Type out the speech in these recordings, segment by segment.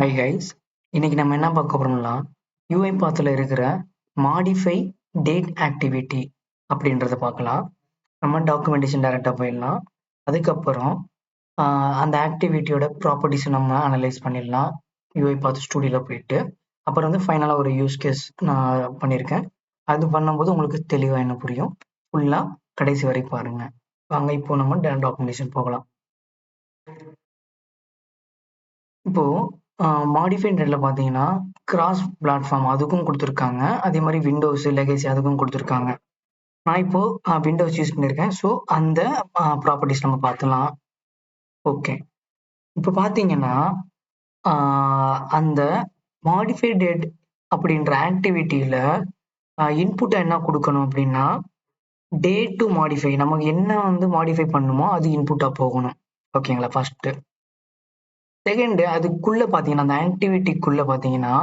Hi guys, இன்னைக்கு நம்ம என்ன பார்க்க போறோம்னா UiPathல இருக்கிற மாடிஃபை டேட் ஆக்டிவிட்டி அப்படின்றத பார்க்கலாம். நம்ம டாக்குமெண்டேஷன் டைரக்டாக போயிடலாம். அதுக்கப்புறம் அந்த ஆக்டிவிட்டியோட ப்ராப்பர்ட்டிஸை நம்ம அனலைஸ் பண்ணிடலாம் UiPath ஸ்டூடியோவில் போயிட்டு. அப்புறம் வந்து ஃபைனலாக ஒரு யூஸ் கேஸ் நான் பண்ணியிருக்கேன். அது பண்ணும்போது உங்களுக்கு தெளிவாக என்ன புரியும். ஃபுல்லாக கடைசி வரை பாருங்க. வாங்க இப்போ நம்ம டாக்குமெண்டேஷன் போகலாம். இப்போ மாடிஃபைட் டேட்ல பார்த்தீங்கன்னா கிராஸ் பிளாட்ஃபார்ம் அதுக்கும் கொடுத்துருக்காங்க. அதே மாதிரி விண்டோஸ் லெகசி அதுக்கும் கொடுத்துருக்காங்க. நான் இப்போ விண்டோஸ் யூஸ் பண்ணியிருக்கேன். ஸோ அந்த ப்ராப்பர்ட்டிஸ் நம்ம பார்த்துலாம். ஓகே, இப்போ பார்த்தீங்கன்னா அந்த மாடிஃபை டேட் அப்படின்ற ஆக்டிவிட்டியில இன்புட்டை என்ன கொடுக்கணும் அப்படின்னா டே டு மாடிஃபை, நமக்கு என்ன வந்து மாடிஃபை பண்ணுமோ அது இன்புட்டா போகணும். ஓகேங்களா? ஃபர்ஸ்ட். செகண்ட், அதுக்குள்ள பார்த்தீங்கன்னா அந்த ஆக்டிவிட்டிக்குள்ள பார்த்தீங்கன்னா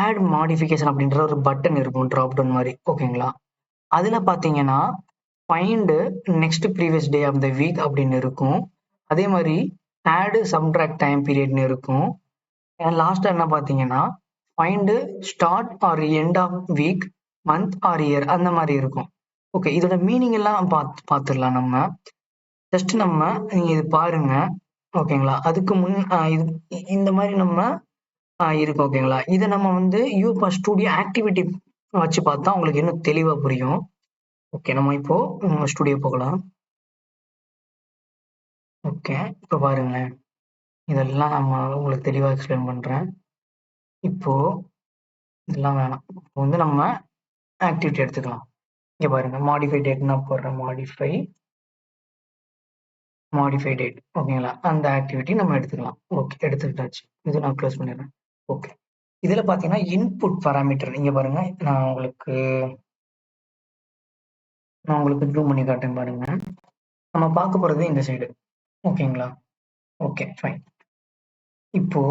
ஆட் மாடிஃபிகேஷன் அப்படின்ற ஒரு பட்டன் இருக்கும், ட்ராப் டவுன் மாதிரி. ஓகேங்களா? அதுல பாத்தீங்கன்னா find next previous day of the week அப்படின்னு இருக்கும். அதே மாதிரி ஆட் சப்ட்ராக்ட் டைம் பீரியட்னு இருக்கும். லாஸ்டா என்ன பாத்தீங்கன்னா find start or end of week, month or year அந்த மாதிரி இருக்கும். ஓகே, இதோட மீனிங் எல்லாம் பார்த்துடலாம் நம்ம. ஜஸ்ட் நம்ம நீங்க இது பாருங்க. ஓகேங்களா? அதுக்கு முன் இது இந்த மாதிரி நம்ம இருக்கு. ஓகேங்களா? இதை நம்ம வந்து UiPath ஸ்டூடியோ ஆக்டிவிட்டி வச்சு பார்த்தா உங்களுக்கு இன்னும் தெளிவா புரியும். ஓகே, நம்ம இப்போ ஸ்டூடியோ போகலாம். ஓகே, இப்போ பாருங்களேன், இதெல்லாம் நம்ம உங்களுக்கு தெளிவா எக்ஸ்பிளைன் பண்றேன். இப்போ இதெல்லாம் வேணாம். இப்போ வந்து நம்ம ஆக்டிவிட்டி எடுத்துக்கலாம். இங்க பாருங்க, மாடிஃபை டேட் நான் போடுறேன். Modify date. ஓகேங்களா? அந்த ஆக்டிவிட்டி நம்ம எடுத்துக்கலாம். ஓகே, எடுத்துக்கிட்டாச்சு. இது நான் க்ளோஸ் பண்ணிடுறேன். ஓகே, இதுல பாத்தீங்கன்னா இன்புட் பாராமீட்டர் இங்க பாருங்க. நான் உங்களுக்கு ஜூம் பண்ணி காட்டேன் பாருங்க. நம்ம பார்க்க போறது இந்த சைடு. ஓகேங்களா? Okay, fine. இப்போ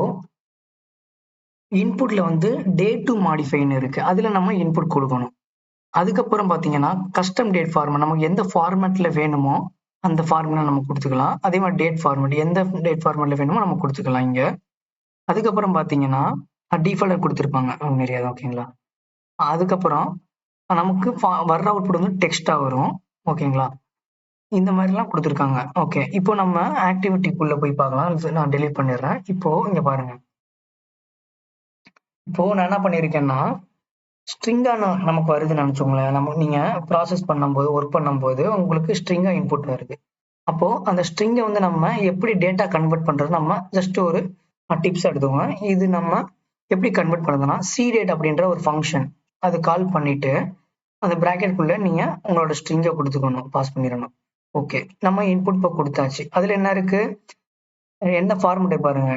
இன்புட்ல வந்து டே டு மாடிஃபைன்னு இருக்கு. அதுல நம்ம இன்புட் கொடுக்கணும். அதுக்கப்புறம் பாத்தீங்கன்னா கஸ்டம் டேட் ஃபார்மேட், நமக்கு எந்த ஃபார்மேட்ல வேணுமோ அந்த ஃபார்மேட்ல நம்ம கொடுத்துக்கலாம். அதே மாதிரி டேட் ஃபார்மேட், எந்த டேட் ஃபார்மேட்ல வேணுமோ நம்ம கொடுத்துக்கலாம் இங்க. அதுக்கப்புறம் பாத்தீங்கன்னா டிஃபால்ட் கொடுத்துருப்பாங்க நிறைய. ஓகேங்களா? அதுக்கப்புறம் நமக்கு வர்ற அவுட்புட் வந்து டெக்ஸ்டா வரும். ஓகேங்களா? இந்த மாதிரிலாம் கொடுத்துருக்காங்க. ஓகே, இப்போ நம்ம ஆக்டிவிட்டிக்குள்ள போய் பார்க்கலாம். நான் டெலீட் பண்ணிடுறேன். இப்போ இங்க பாருங்க. இப்போ நான் என்ன பண்ணியிருக்கேன்னா ஸ்ட்ரிங்கா நமக்கு வருதுன்னு நினைச்சோங்களேன். நீங்க ப்ராசஸ் பண்ணும்போது, ஒர்க் பண்ணும்போது உங்களுக்கு ஸ்ட்ரிங்கா இன்புட் வருது. அப்போ அந்த ஸ்ட்ரிங்கை வந்து நம்ம எப்படி டேட்டா கன்வெர்ட் பண்றது, நம்ம ஜஸ்ட் ஒரு டிப்ஸ் எடுத்துக்கோங்க. இது நம்ம எப்படி கன்வெர்ட் பண்ணுறதுன்னா cdate அப்படின்ற ஒரு ஃபங்க்ஷன் அது கால் பண்ணிட்டு அந்த பிராக்கெட்குள்ள நீங்க உங்களோட ஸ்ட்ரிங்கை கொடுத்துக்கணும், பாஸ் பண்ணிடணும். ஓகே, நம்ம இன்புட் இப்போ கொடுத்தாச்சு. அதுல என்ன இருக்கு, என்ன ஃபார்மேட் பாருங்க,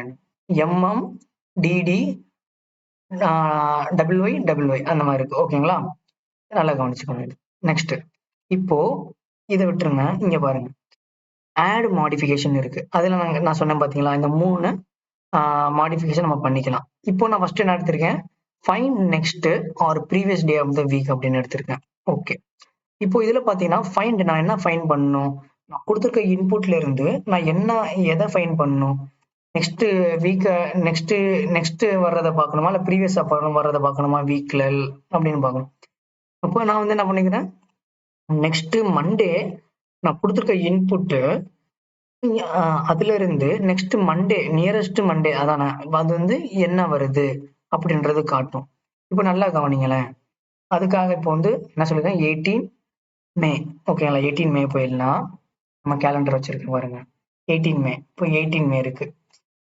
dd WY அந்த மாதிரி இருக்கு. ஓகேங்களா? நல்லா கவனிச்சுக்கோங்க. நெக்ஸ்ட், இப்போ இதை விட்டுருங்க. இங்க பாருங்க, ஆட் மாடிஃபிகேஷன் இருக்கு. அதுல நான் சொன்னேன் பாத்தீங்களா, இந்த 3 மாடிஃபிகேஷன் நம்ம பண்ணிக்கலாம். இப்போ நான் ஃபர்ஸ்ட் என்ன எடுத்திருக்கேன், find next or previous day of the week அப்படின்னு எடுத்திருக்கேன். ஓகே, இப்போ இதுல பாத்தீங்கன்னா ஃபைண்ட், நான் என்ன ஃபைண்ட் பண்ணணும், நான் கொடுத்துருக்க இன்புட்ல இருந்து நான் எதை ஃபைண்ட் பண்ணணும், நெக்ஸ்ட் வீக், நெக்ஸ்ட் வர்றதை பார்க்கணுமா இல்ல ப்ரீவியஸா வர்றதை பார்க்கணுமா வீக்ல அப்படின்னு பார்க்கணும். அப்போ நான் வந்து என்ன பண்ணிக்கிறேன், நெக்ஸ்ட் மண்டே நான் கொடுத்துருக்க இன்புட்டு அதுல இருந்து நெக்ஸ்ட் மண்டே, நியரஸ்ட் மண்டே அதான, அது வந்து என்ன வருது அப்படின்றது காட்டும். இப்போ நல்லா கவனிங்களேன். அதுக்காக இப்போ வந்து என்ன சொல்லுங்க, 18 மே. ஓகேங்களா? 18 மே போயிடலாம். நம்ம கேலண்டர் வச்சிருக்கோம் பாருங்க, 18 மே. இப்போ 18 மே இருக்கு.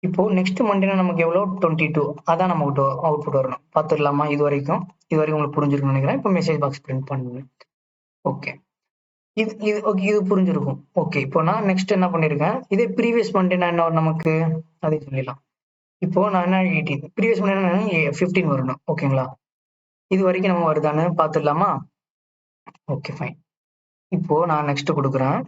இப்போ நெக்ஸ்ட் மண்டேனா நமக்கு எவ்வளோ, 22. அதான் நமக்கு அவுட்புட் வரணும். பார்த்துடலாமா? இது வரைக்கும் உங்களுக்கு புரிஞ்சிருக்கும்னு நினைக்கிறேன். இப்போ மெசேஜ் பாக்ஸ் பிரிண்ட் பண்ணுங்க. ஓகே, இது புரிஞ்சிருக்கும். ஓகே, இப்போ நான் நெக்ஸ்ட் என்ன பண்ணிருக்கேன், இதே ப்ரீவியஸ் மண்டே நான் என்ன நமக்கு அதே சொல்லிடலாம். இப்போ நான் என்ன 18, ப்ரீவியஸ் மண்டே 15 வரணும். ஓகேங்களா? இது வரைக்கும் நம்ம வருதான்னு பார்த்துடலாமா? Okay, fine. இப்போ நான் நெக்ஸ்ட் கொடுக்குறேன்.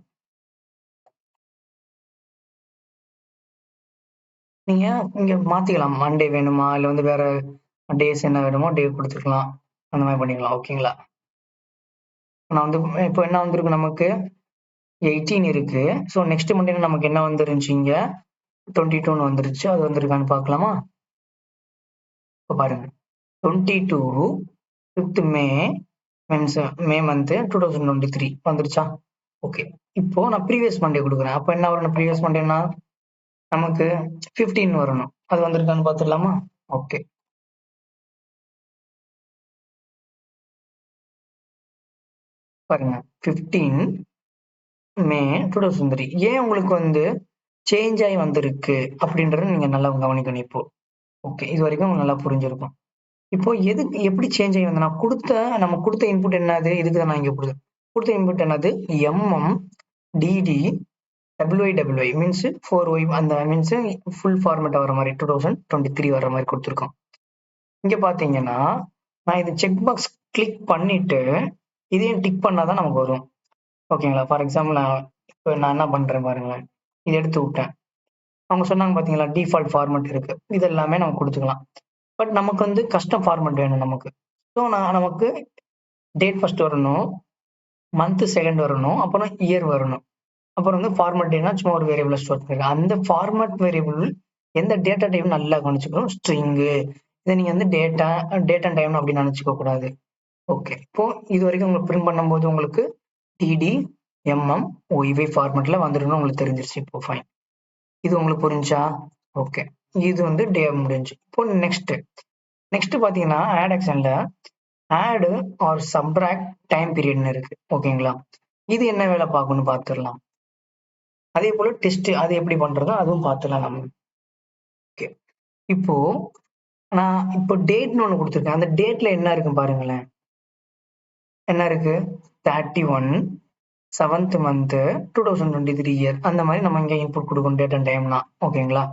நீங்க இங்க மாத்திக்கலாம், மண்டே வேணுமா இல்ல வந்து வேற டேஸ் என்ன வேணுமோ டே கொடுத்துக்கலாம், அந்த மாதிரி பண்ணிக்கலாம். ஓகேங்களா? நான் வந்து இப்போ என்ன வந்திருக்கு நமக்கு, 18 இருக்கு. ஸோ நெக்ஸ்ட் மண்டே நமக்கு என்ன வந்துருந்துச்சு, இங்க 22 வந்துருச்சு. அது வந்திருக்கான்னு பார்க்கலாமா? இப்போ பாருங்க 22 5th மே மீன்ஸ் மே மந்த் 2023 வந்துருச்சா? ஓகே. இப்போ நான் ப்ரீவியஸ் மண்டே கொடுக்குறேன். அப்போ என்ன வரணும்? ப்ரீவியஸ் மண்டேனா நமக்கு 15 வரணும். அது வந்திருக்கான்னு பார்த்துடலாமா? ஓகே. பாருங்க 15 மே 2003 ஏன் உங்களுக்கு வந்து சேஞ்ச் ஆகி வந்திருக்கு அப்படின்றத நீங்க நல்லா கவனிக்கணும் இப்போ. ஓகே. இது வரைக்கும் உங்களுக்கு நல்லா புரிஞ்சிருக்கும். இப்போ எதுக்கு எப்படி சேஞ்ச் ஆகி வந்து நம்ம கொடுத்த இன்புட் என்னது? இதுக்கு தான் நான் இங்க கொடுத்த இன்புட் என்னது? MM DD WI means 4Y அந்த மீன்ஸ் ஃபுல் ஃபார்மேட் வர மாதிரி 2023 வர மாதிரி கொடுத்துருக்கோம். இங்க பாத்தீங்கன்னா நான் இது செக் பாக்ஸ் கிளிக் பண்ணிட்டு இதையும் டிக் பண்ணாதான் நமக்கு வரும். ஓகேங்களா? ஃபார் எக்ஸாம்பிள் நான் என்ன பண்றேன் பாருங்களேன். இதை எடுத்து விட்டேன். அவங்க சொன்னாங்க பாத்தீங்களா டிஃபால்ட் ஃபார்மேட் இருக்கு. இது எல்லாமே நம்ம கொடுத்துக்கலாம். பட் நமக்கு வந்து கஸ்டம் ஃபார்மேட் வேணும் நமக்கு. ஸோ நமக்கு டேட் ஃபர்ஸ்ட் வரணும், மந்த் செகண்ட் வரணும், அப்புறம் இயர் வரணும். அப்புறம் வந்து ஃபார்மேட் டேனா சும்மா ஒரு வேரியபிள் ஸ்டோர் பண்ணிருக்கேன். அந்த ஃபார்மேட் வேரியபிள் எந்த டேட்டா டைப் நல்லா கவனிச்சுக்கணும். ஸ்ட்ரிங்கு. இதை நீங்க வந்து டேட் அண்ட் டைம் அப்படின்னு நினைச்சுக்க கூடாது. ஓகே. இப்போ இது வரைக்கும் உங்களுக்கு பிரிண்ட் பண்ணும்போது உங்களுக்கு டிடி எம்எம் ஒய்வை ஃபார்மேட்ல வந்துருன்னு உங்களுக்கு தெரிஞ்சிருச்சு. இப்போ ஃபைன். இது உங்களுக்கு புரிஞ்சா? ஓகே. இது வந்து டே முடிஞ்சு. இப்போ நெக்ஸ்ட் பாத்தீங்கன்னா ஆட் ஆக்ஷன்ல ஆட் ஆர் சப்ராக்ட் டைம் பீரியட்னு இருக்கு. ஓகேங்களா? இது என்ன வேலை பார்க்கணும்னு பார்த்துடலாம். அதே போல டெஸ்ட் அது எப்படி பண்றதோ அதுவும் பார்த்துடலாம் நம்ம. ஓகே. இப்போ நான் இப்போ டேட்னு ஒண்ணு கொடுத்துருக்கேன். அந்த டேட்ல என்ன இருக்கு பாருங்களேன். என்ன இருக்கு? 31 7th month 2023 இயர். அந்த மாதிரி நம்ம இங்க இன்புட் கொடுக்கணும் டேட் அண்ட் டைம்னா. ஓகேங்களா?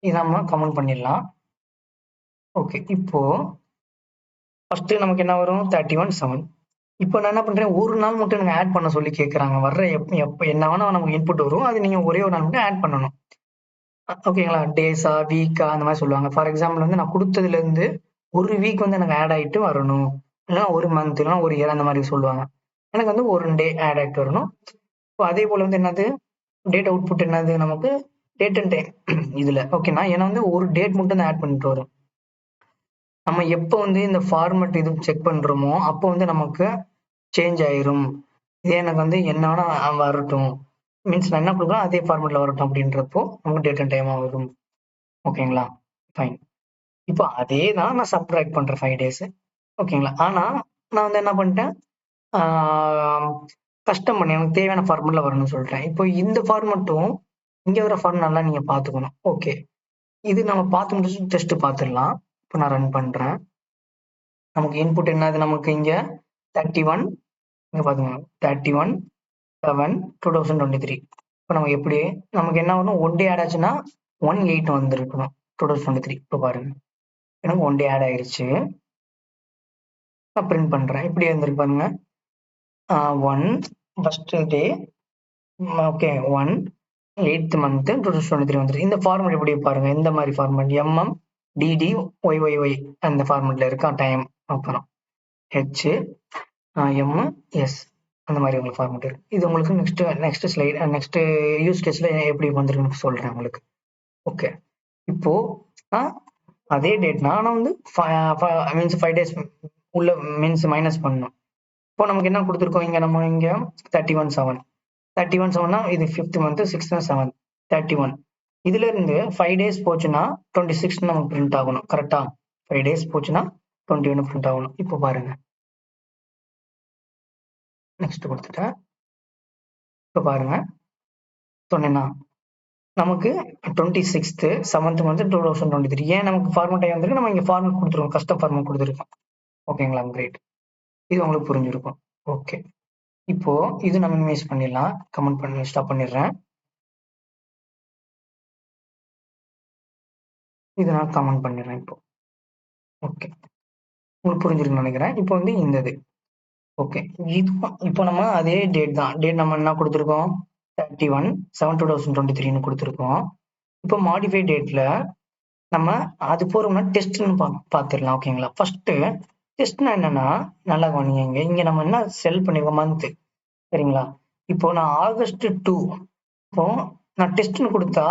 இது நம்ம கமெண்ட் பண்ணிடலாம். ஓகே. இப்போ ஃபர்ஸ்ட் நமக்கு என்ன வரும்? 31/7. இப்போ நான் என்ன பண்றேன்? ஒரு நாள் மட்டும் எனக்கு ஆட் பண்ண சொல்லி கேட்கறாங்க. வர்ற எப்ப என்ன வேணா நமக்கு இன்புட் வரும். அது நீங்க ஒரே ஒரு நாள் மட்டும் ஆட் பண்ணணும். ஓகேங்களா? டேஸா, வீக்கா அந்த மாதிரி சொல்லுவாங்க. ஃபார் எக்ஸாம்பிள் வந்து நான் குடுத்ததுல இருந்து ஒரு வீக் வந்து எனக்கு ஆட் ஆயிட்டு வரணும். இல்லைன்னா ஒரு மந்த், இல்லைன்னா ஒரு இயர் அந்த மாதிரி சொல்லுவாங்க. எனக்கு வந்து ஒரு டே ஆட் ஆயிட்டு வரணும். இப்போ அதே போல வந்து என்னது? டேட் அவுட்புட் என்னது நமக்கு? டேட் அண்ட் டைம் இதுல. ஓகேனா? ஏன்னா வந்து ஒரு டேட் மட்டும் தான் ஆட் பண்ணிட்டு வரும். நம்ம எப்போ வந்து இந்த ஃபார்மேட் இது செக் பண்றோமோ, அப்போ வந்து நமக்கு சேஞ்ச் ஆயிரும். இதே எனக்கு வந்து என்ன வேணா வரட்டும். மீன்ஸ் நான் என்ன கொடுக்குறேன் அதே ஃபார்மேட்ல வரட்டும் அப்படின்றப்போ நமக்கு டேட் அண்ட் டைமா வரும். ஓகேங்களா? ஃபைன். இப்போ அதே தான் நான் சப்ட்ராக்ட் பண்றேன் 5 டேஸ். ஓகேங்களா? ஆனா நான் வந்து என்ன பண்ணிட்டேன், ஆ கஸ்டம் பண்ணி எனக்கு தேவையான ஃபார்மேட்ல வரணும்னு சொல்லிட்டேன். இப்போ இந்த ஃபார்மேட்டும் இங்க வர ஃபார்ம் நல்லா நீங்க பார்த்துக்கணும். ஓகே. இது நம்ம பார்த்து முடிச்சு டெஸ்ட் பார்த்துடலாம். இப்போ நான் ரன் பண்றேன். நமக்கு இன்புட் என்னது? நமக்கு இங்க 31 இங்க பாத்துங்க 31/7/2023. இப்போ நம்ம எப்படி நமக்கு என்ன வரும்? ஒன் டே ஆட் ஆச்சுன்னா 18 வந்திருக்கணும் 2023. இப்போ பாருங்க எனக்கு ஒன் டே ஆட் ஆயிருச்சு. நான் பிரிண்ட் பண்றேன். எப்படி வந்திருக்கு பாருங்க. 1 first day okay 1 8th month 2023 வந்துருக்கு. இந்த ஃபார்மேட் எப்படி பாருங்க. எந்த மாதிரி ஃபார்மேட்? எம்எம் டிடி ஒய்ஒய்ஒய் அந்த ஃபார்மேட்ல இருக்கா டைம். அப்புறம் ஹெச் எம் எஸ் அந்த மாதிரி உங்களுக்கு ஃபார்மேட் இருக்கு. இது உங்களுக்கு நெக்ஸ்ட் ஸ்லைட் நெக்ஸ்ட் யூஸ் கேஸ்ல எப்படி வந்திருக்குன்னு சொல்றேன் உங்களுக்கு. ஓகே. இப்போ அதே டேட்னா ஆனா வந்து மீன்ஸ் 5 டேஸ் உள்ள மீன்ஸ் மைனஸ் பண்ணணும். இப்போ நமக்கு என்ன கொடுத்துருக்கோம் இங்க? நம்ம இங்க 31/7 இது 5th month 6th 7th 31. இதுல இருந்து 5 டேஸ் போச்சுன்னா 26 நமக்கு பிரிண்ட் ஆகணும். கரெக்டா? 5 டேஸ் போச்சுன்னா 21 பிரிண்ட் ஆகணும். இப்போ பாருங்க. நெக்ஸ்ட் கொடுத்துட்டேன். இப்போ பாருங்க சொன்னேன்னா நமக்கு 26th 7th month 2023 ஏன் நமக்கு ஃபார்மேட் வந்திருக்கு? நம்ம இங்க ஃபார்மேட் கொடுத்துருக்கோம். கஸ்டம் ஃபார்மேட் கொடுத்துருக்கோம். ஓகேங்களா? கிரேட். இது உங்களுக்கு புரிஞ்சிருக்கும். ஓகே. இப்போ இது நம்ம மினிமைஸ் பண்ணிடலாம். கமெண்ட் பண்ணி ஸ்டாப் பண்ணிடுறேன். இதை நான் கமெண்ட் பண்ணிடுறேன் இப்போ. ஓகே. உங்களுக்கு புரிஞ்சிருக்குன்னு நினைக்கிறேன். இப்போ வந்து இந்த இது ஓகே. இப்போ நம்ம அதே டேட் தான். டேட் நம்ம என்ன கொடுத்துருக்கோம்? 31/7/2023 கொடுத்துருக்கோம். இப்போ மாடிஃபை டேட்ல நம்ம அது போறோம்னா டெஸ்ட்னு பார்த்துடலாம். ஓகேங்களா? ஃபர்ஸ்ட் டெஸ்ட்னா என்னன்னா நல்லா கவனிங்க. இங்க நம்ம என்ன செல் பண்ணிருக்கோம்? மந்த். சரிங்களா? இப்போ நான் August 2 இப்போ நான் டெஸ்ட்னு கொடுத்தா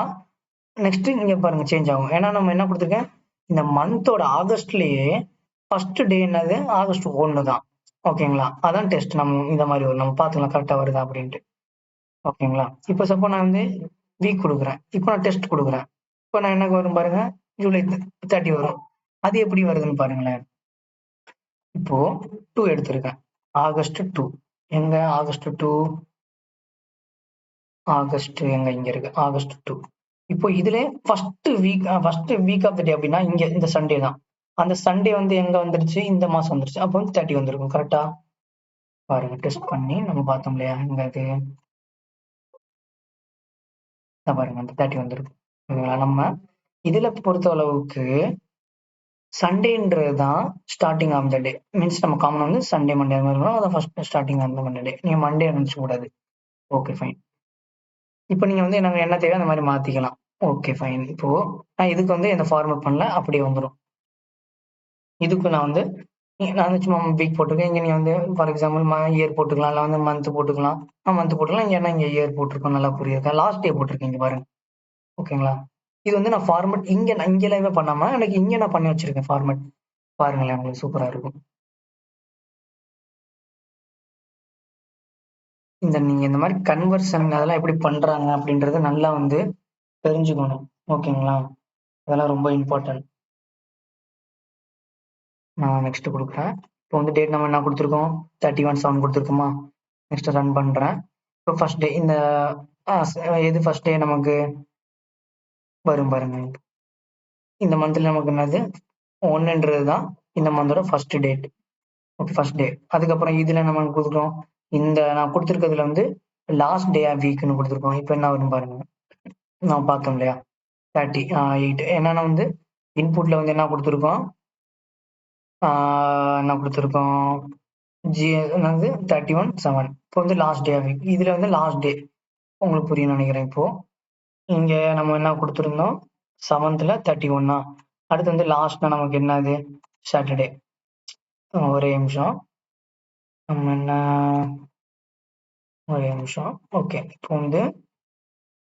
நெக்ஸ்ட் இங்க பாருங்க சேஞ்ச் ஆகும். ஏன்னா நம்ம என்ன கொடுத்துருக்கேன், இந்த மந்தோட ஆகஸ்ட்லயே ஃபர்ஸ்ட் டே என்னது ஆகஸ்ட் 1 தான். ஓகேங்களா? அதான் டெஸ்ட். நம்ம இந்த மாதிரி வரும். நம்ம பார்த்துக்கலாம் கரெக்டா வருதா அப்படின்ட்டு. ஓகேங்களா? இப்போ சப்போஸ் நான் வந்து வீக் கொடுக்குறேன். இப்போ நான் டெஸ்ட் கொடுக்குறேன். இப்போ நான் என்ன வரும் பாருங்க, ஜூலை 30 வரும். அது எப்படி வருதுன்னு பாருங்களேன். இப்போ 2 எடுத்திருக்கேன். ஆகஸ்ட் 2 எங்க ஆகஸ்ட் 2 ஆகஸ்ட் எங்க இங்க இருக்கு ஆகஸ்ட் 2. இப்போ இதுல ஃபர்ஸ்ட் வீக் ஆஃப் த டே அப்படின்னா இங்க இந்த சண்டே தான். அந்த சண்டே வந்து எங்க வந்துருச்சு, இந்த மாசம் வந்துருச்சு. அப்போ வந்து 30 வந்திருக்கும் கரெக்டா? பாருங்க டெஸ்ட் பண்ணி நம்ம பார்த்தோம் இல்லையா, இங்க அது பாருங்க அந்த 30 வந்திருக்கும். ஓகேங்களா? நம்ம இதுல பொறுத்த அளவுக்கு சண்டேன்றது தான் starting of the day. Means நம்ம காமன் வந்து சண்டே மண்டே அந்த மாதிரி வரும். அதான் first starting of the Monday. நீங்க மண்டே நினைச்ச கூடாது. Okay fine. இப்போ நீங்க வந்து எனக்கு என்ன தேவையோ அந்த மாதிரி மாத்திக்கலாம். Okay fine. இப்போ நான் இதுக்கு வந்து எந்த ஃபார்மேட் பண்ணல, அப்படியே வந்துரும். இதுக்கு நான் வந்து சும்மா வீக் போட்டிருக்கேன். இங்க நீங்க வந்து ஃபார் எக்ஸாம்பிள் இயர் போட்டுக்கலாம். இல்ல வந்து மந்த் போட்டுக்கலாம். மந்த் போட்டுக்கலாம். இங்க இயர் போட்டிருக்கோம். நல்லா புரியுது. லாஸ்ட் டே போட்டிருக்கேன். இங்க பாருங்க. ஓகேங்களா? இது வந்து நான் ஃபார்மேட் இங்க லைவா பண்ணாம எனக்கு இங்க நான் பண்ணி வச்சிருக்கேன் ஃபார்மேட். பாருங்களேன் உங்களுக்கு சூப்பரா இருக்கும். நீங்க இந்த மாதிரி கன்வர்ஷன் அதெல்லாம் எப்படி பண்றாங்க அப்படின்றத நல்லா வந்து தெரிஞ்சுக்கணும். ஓகேங்களா? அதெல்லாம் ரொம்ப இம்பார்ட்டன்ட். நான் நெக்ஸ்ட் குடுக்குறேன். இப்போ வந்து டேட் நம்ம என்ன குடுத்துருக்கோம்? 31/7 குடுத்துருக்கோமா? நெக்ஸ்ட் ரன் பண்றேன். இப்போ ஃபர்ஸ்ட் டே இந்த அ ஸ் எது ஃபர்ஸ்ட் டே நமக்கு வரும் பாருங்க. இந்த மந்த்ல நமக்கு என்னது 1ன்றது தான் இந்த மந்தோட first date. Okay first day. அதுக்கப்புறம் இதுல நம்ம குடுக்குறோம். நான் குடுத்துருக்கிறதுல வந்து லாஸ்ட் டே ஆஃப் வீக்ன்னு குடுத்துருக்கோம். இப்போ என்ன வரும் பாருங்க. நம்ம பார்த்தோம் இல்லையா? 30 8 என்னன்னா வந்து இன்புட்ல வந்து என்ன குடுத்துருக்கோம்? ஆ என்ன குடுத்துருக்கோம்? என்னது 31/7. இப்போ வந்து லாஸ்ட் டே வீக். இதுல வந்து லாஸ்ட் டே. உங்களுக்கு புரியும்னு நெனைக்கிறேன் இப்போ. இங்க நம்ம என்ன குடுத்துருந்தோம்? 7த்ல 31 அடுத்து வந்து லாஸ்ட்னா நமக்கு என்னது? சாட்டர்டே. ஒரே நிமிஷம். நம்ம என்ன ஒரே நிமிஷம். ஓகே. இப்போ வந்து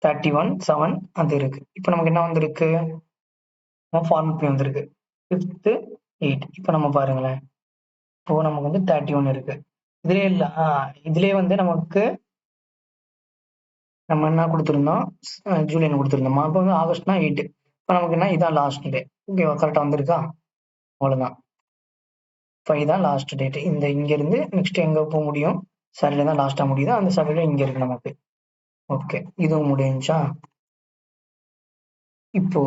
31/7 அது இருக்கு. இப்போ நமக்கு என்ன வந்திருக்கு? ஃபார்மேட் பி வந்திருக்கு. 5த் 8. இப்போ நம்ம பாருங்களேன். இப்போ நமக்கு வந்து 31 இருக்கு. இதுலயே இல்ல இதுலயே வந்து நமக்கு நம்ம என்ன குடுத்திருந்தோம்? ஜூலைன்னு குடுத்திருந்தோமா? அப்ப வந்து ஆகஸ்ட்னா 8. இப்ப நமக்கு என்ன இதான் லாஸ்ட் டே. ஓகேவா? கரெக்ட்டா வந்திருக்கா? அவ்வளவுதான். 5 தான் லாஸ்ட் டேட். இங்க இருந்து நெக்ஸ்ட் எங்க முடியும்? சாட்டர்டே தான் லாஸ்ட்டா முடியுது. அந்த சாட்டர்டே இங்க இருக்கு நமக்கு. ஓகே. இதுவும் முடிஞ்சுச்சா? இப்போ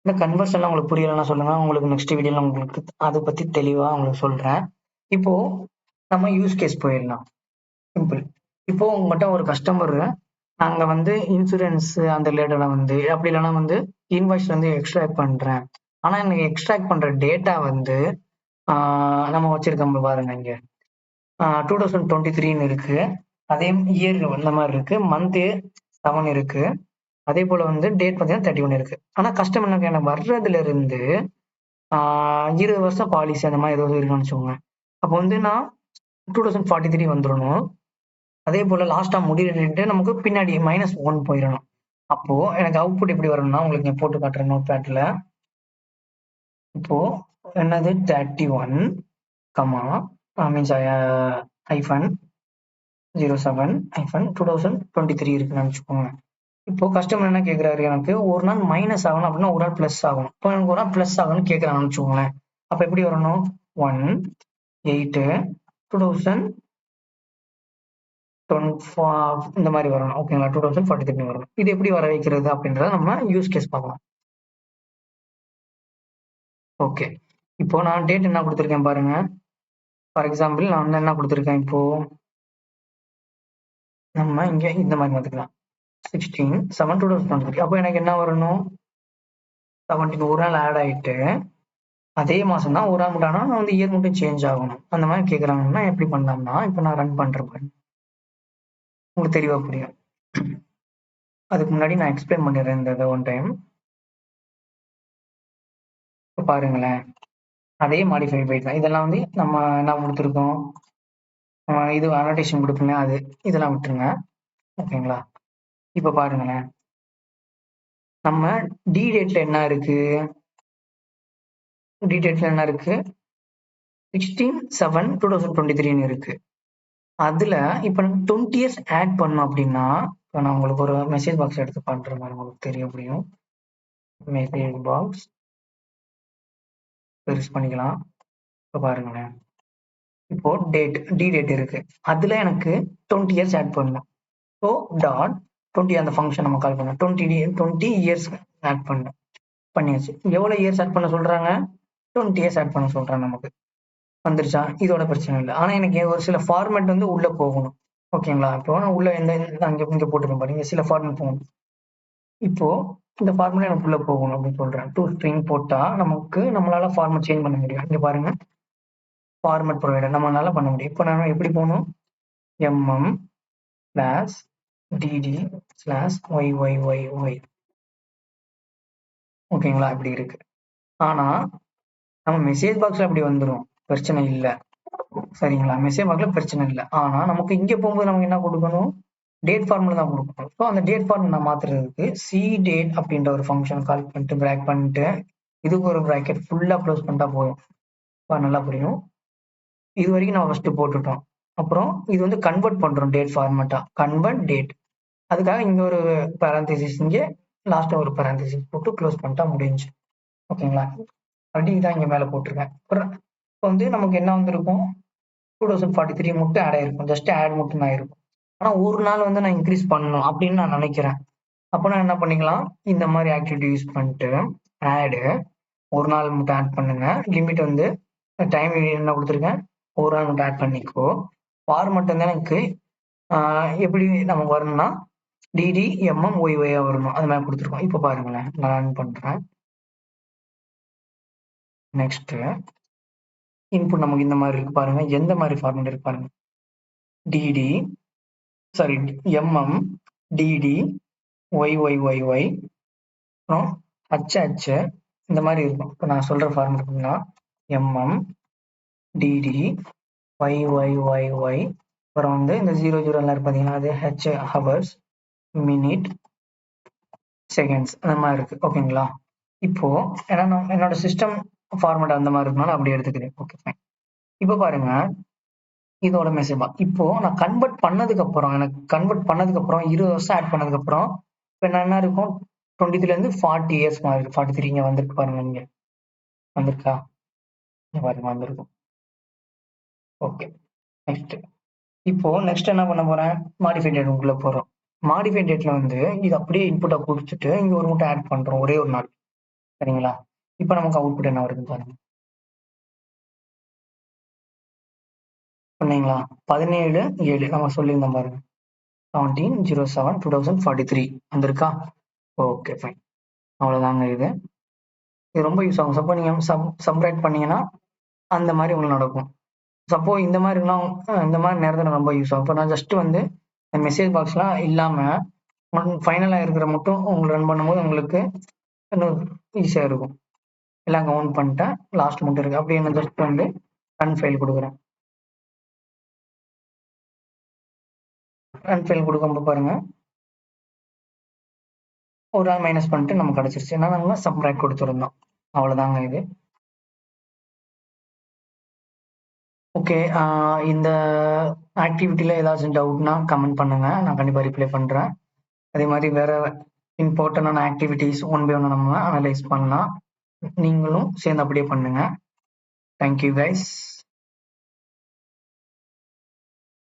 இந்த கன்வர்ஷன்லாம் உங்களுக்கு புரியலன்னா சொல்லுங்க. உங்களுக்கு நெக்ஸ்ட் வீடியோல உங்களுக்கு அத பத்தி தெளிவா உங்களுக்கு சொல்றேன். இப்போ நம்ம யூஸ் கேஸ் போயிடலாம். சிம்பிள். இப்போ உங்கள்ட்ட ஒரு கஸ்டமர் நாங்க வந்து இன்சூரன்ஸ் அந்த ரிலேட்டடா வந்து அப்படி இல்லைன்னா வந்து இன்வாய்ஸ் வந்து எக்ஸ்ட்ராக்ட் பண்றேன். ஆனா எனக்கு எக்ஸ்ட்ராக்ட் பண்ற டேட்டா வந்து நம்ம வச்சிருக்கோம் பாருங்க இங்க 2023ன்னு இருக்கு. அதே இயர் இந்த மாதிரி இருக்கு. மந்த் 7 இருக்கு. அதே போல வந்து டேட் பார்த்தீங்கன்னா 31 இருக்கு. ஆனா கஸ்டமர் எனக்கு வர்றதுல இருந்து 20 வருஷம் பாலிசி அந்த மாதிரி ஏதாவது இருக்குன்னு வச்சுக்கோங்க. அப்போ வந்து நான் 2043 வந்துடணும். அதே போல லாஸ்டா முடியறதுட்டு நமக்கு பின்னாடி -1 போயிடணும். அப்போ எனக்கு அவுட்புட் எப்படி வரும்னா உங்களுக்கு இங்க போட்டு காட்டுறேன் நோட் பேட்ல. இப்போ என்னது 31 கமா மீன்ஸ் ஹைஃபன் 07 ஹைஃபன் 2023 இருக்குன்னு நினைச்சுக்கோங்க. இப்போ கஸ்டமர் என்ன கேட்கிறாரு, எனக்கு ஒரு நாள் மைனஸ் ஆகணும் அப்படின்னா ஒரு நாள் பிளஸ் ஆகணும். இப்போ எனக்கு ஒரு நாள் பிளஸ் ஆகணும்னு கேட்கறாங்கன்னு வச்சுக்கோங்களேன். அப்ப எப்படி வரணும்? 1 8 2000 இந்த மாதிரி வரணும். ஓகேங்களா? 2043 வரணும். இது எப்படி வர வைக்கிறது அப்படின்றத நம்ம யூஸ் கேஸ் பார்க்கலாம். ஓகே. இப்போ நான் டேட் என்ன கொடுத்திருக்கேன் பாருங்க. ஃபார் எக்ஸாம்பிள் நான் வந்து என்ன கொடுத்திருக்கேன் இப்போ நம்ம இங்க இந்த மாதிரி பார்த்துக்கலாம். 16/7/2023. அப்போ எனக்கு என்ன வரணும்? 17 ஒரு நாள் ஆட் ஆயிட்டு அதே மாசம் தான் ஒரு நாள் மட்டும் ஆனா வந்து இயர் மட்டும் சேஞ்ச் ஆகணும். அந்த மாதிரி கேட்கறாங்கன்னா எப்படி பண்ணலாம்னா, இப்போ நான் ரன் பண்றேன் பாருங்க. உங்களுக்கு தெளிவா புரியும். அதுக்கு முன்னாடி நான் எக்ஸ்பிளைன் பண்ணிடுறேன் இந்த இதை ஒன் டைம். இப்போ பாருங்களேன். அதே மாடிஃபை பைட் தான். இதெல்லாம் வந்து நம்ம என்ன கொடுத்துருக்கோம்? இது அனோடேஷன் கொடுப்பீங்க அது இதெல்லாம் விட்டுருங்க. ஓகேங்களா? இப்போ பாருங்களேன். நம்ம டி டேட்ல என்ன இருக்கு? டி டேட்ல என்ன இருக்கு? 16/7/2023 இருக்கு. அதுல இப்ப 20 இயர்ஸ் ஆட் பண்ணோம் அப்படின்னா, இப்ப நான் உங்களுக்கு ஒரு மெசேஜ் பாக்ஸ் எடுத்து பண்றேன் பாருங்க, உங்களுக்கு தெரிய முடியும். மெசேஜ் பாக்ஸ் பெருசு பண்ணிக்கலாம். இப்ப பாருங்களேன். இப்போ டி டேட் இருக்கு. அதுல எனக்கு 20 இயர்ஸ் ஆட் பண்ணணும். ஸோ டாட் 20 அந்த ஃபங்க்ஷன் நம்ம கால் பண்ணோம். 20 இயர்ஸ் ஆட் பண்ணணும். பண்ணியாச்சு. எவ்வளவு இயர்ஸ் ஆட் பண்ண சொல்றாங்க? 20 இயர்ஸ் ஆட் பண்ண சொல்றாங்க நமக்கு. வந்துருச்சா? இதோட பிரச்சனை இல்லை. ஆனா எனக்கு ஒரு சில ஃபார்மேட் வந்து உள்ள போகணும். ஓகேங்களா? இப்போ நான் உள்ள இங்க போட்டுருக்கேன் பாருங்க. சில ஃபார்மேட் போகணும். இப்போ இந்த ஃபார்முலா எனக்கு உள்ள போகணும் அப்படின்னு சொல்றேன். டூ ஸ்ட்ரிங் போட்டா நமக்கு நம்மளால ஃபார்மேட் சேஞ்ச் பண்ண முடியும். இங்க பாருங்க, ஃபார்மேட் ப்ரொவைடர் நம்மளால பண்ண முடியும். இப்போ நான் எப்படி போகணும்? mm/dd/yyyy. ஓகேங்களா? இப்படி இருக்கு. ஆனா நம்ம மெசேஜ் பாக்ஸ்ல அப்படி வந்துடும், பிரச்சனை இல்லை. சரிங்களா? மெசேஜ் பாக்ஸ்ல பிரச்சனை இல்லை. ஆனா நமக்கு இங்க போகும்போது நமக்கு என்ன கொடுக்கணும்? டேட் ஃபார்முலா தான் கொடுக்கணும். ஸோ அந்த டேட் ஃபார்முலா நான் மாத்துறதுக்கு சி டேட் அப்படின்ற ஒரு ஃபங்க்ஷன் கால் பண்ணிட்டு பிராக் பண்ணிட்டு இதுக்கு ஒரு பிராக்கெட் ஃபுல்லா க்ளோஸ் பண்ணிட்டா போதும். நல்லா புரியும். இது வரைக்கும் நம்ம ஃபர்ஸ்ட் போட்டுட்டோம். அப்புறம் இது வந்து கன்வெர்ட் பண்றோம் டேட் ஃபார்மேட்டா. Convert date. அதுக்காக இங்க ஒரு பேரந்தசிஸ், இங்க லாஸ்ட் ஒரு பேரந்தசிஸ் போட்டு க்ளோஸ் பண்ணிட்டா முடிஞ்சு. ஓகேங்களா? அப்படி தான் இங்க மேல போட்டிருக்கேன். இப்போ வந்து நமக்கு என்ன வந்திருக்கும்? 2043 மட்டும் ஆட் ஆயிருக்கும். ஜஸ்ட் ஆட் மட்டும் தான் இருக்கும். ஆனா ஒரு நாள் வந்து நான் இன்க்ரீஸ் பண்ணணும் அப்படின்னு நான் நினைக்கிறேன். அப்போ நான் என்ன பண்ணிக்கலாம்? இந்த மாதிரி ஆக்டிவிட்டி யூஸ் பண்ணிட்டு ஆடு ஒரு நாள் மட்டும் ஆட் பண்ணுங்க. லிமிட் வந்து டைம் என்ன கொடுத்துருக்கேன்? ஒரு நாள் மட்டும் ஆட் பண்ணிக்கோ. ஃபார்மேட் வந்து எனக்கு எப்படி நமக்கு வரணும்னா DDMMYY வரணும். அது மாதிரி கொடுத்துருக்கோம். இப்போ பாருங்களேன், நான் ரன் பண்றேன். நெக்ஸ்ட் இன்புட் நமக்கு இந்த மாதிரி இருக்கு பாருங்க. எந்த மாதிரி ஃபார்மேட் இருக்கு பாருங்க. DD சாரி MMDDYYYY அப்புறம் HH இந்த மாதிரி இருக்கும். இப்போ நான் சொல்ற ஃபார்மேட் அப்படின்னா MMDDYYYY அப்புறம் வந்து இந்த 00 எல்லாம் இருக்கு பார்த்தீங்கன்னா, அது ஹவர்ஸ், மினிட், செகண்ட்ஸ் அந்த மாதிரி இருக்கு. ஓகேங்களா? இப்போ ஏன்னா என்னோட சிஸ்டம் ஃபார்மேட் அந்த மாதிரி இருக்கனால அப்படி எடுத்துக்கிறேன். Okay fine. இப்போ பாருங்க, இதோட மெசேஜ் இப்போ நான் கன்வெர்ட் பண்ணதுக்கு அப்புறம் 20 வருஷம் ஆட் பண்ணதுக்கு அப்புறம் இப்போ என்ன இருக்கும்? 23 இருந்து 40 இயர்ஸ் மாதிரி இருக்கு. 43 இங்க வந்திருக்கு பாருங்க. இங்க வந்திருக்கா? இங்க பாருங்க வந்திருக்கும். Okay next. இப்போ நெக்ஸ்ட் என்ன பண்ண போறேன்? மாடிஃபை டேட் உள்ள போறோம். மாடிஃபை டேட்ல வந்து இது அப்படியே இன்புட்டா கொடுத்துட்டு இங்க ஒரு மட்டும் ஆட் பண்றோம், ஒரே ஒரு நாள். சரிங்களா? இப்போ நமக்கு அவுட்புட் என்ன வருது பாருங்க. சொன்னீங்களா? 17/7 நம்ம சொல்லியிருந்தோம் பாருங்க. 17/07/2043 வந்திருக்கா? Okay fine. அவ்வளவுதாங்க இது. இது ரொம்ப யூஸ் ஆகும். சப்போ நீங்க சப்ராக்ட் பண்ணீங்கன்னா அந்த மாதிரி உங்களுக்கு நடக்கும். சப்போ இந்த மாதிரி நேரத்தில் ரொம்ப யூஸ் ஆகும். இப்போ நான் ஜஸ்ட் வந்து மெசேஜ் பாக்ஸ்லாம் இல்லாம ஃபைனலாக இருக்கிற மட்டும் உங்களுக்கு ரன் பண்ணும்போது உங்களுக்கு இன்னும் ஈஸியாக இருக்கும். எல்லாம் கவுண்ட் பண்ணிட்டேன், லாஸ்ட் மட்டும் இருக்கு. அப்படி நான் ஜஸ்ட் வந்து ரன் ஃபைல் கொடுக்குறேன். ரன் ஃபைல் கொடுக்கும்போது பாருங்க, ஒரு நாள் மைனஸ் பண்ணிட்டு நமக்கு கிடைச்சிருச்சு. ஏன்னா நம்ம சப்ராக்ட் கொடுத்துருந்தோம். அவ்வளவுதாங்க இது. ஓகே, இந்த ஆக்டிவிட்டியில ஏதாச்சும் டவுட்னா கமெண்ட் பண்ணுங்க, நான் கண்டிப்பா ரிப்ளை பண்றேன். அதே மாதிரி வேற இம்பார்ட்டன்டான ஆக்டிவிட்டிஸ் ஒன் பை ஒன் நம்ம அனலைஸ் பண்ணலாம். நீங்களும் சேர்ந்து அப்படியே பண்ணுங்க. Thank you guys.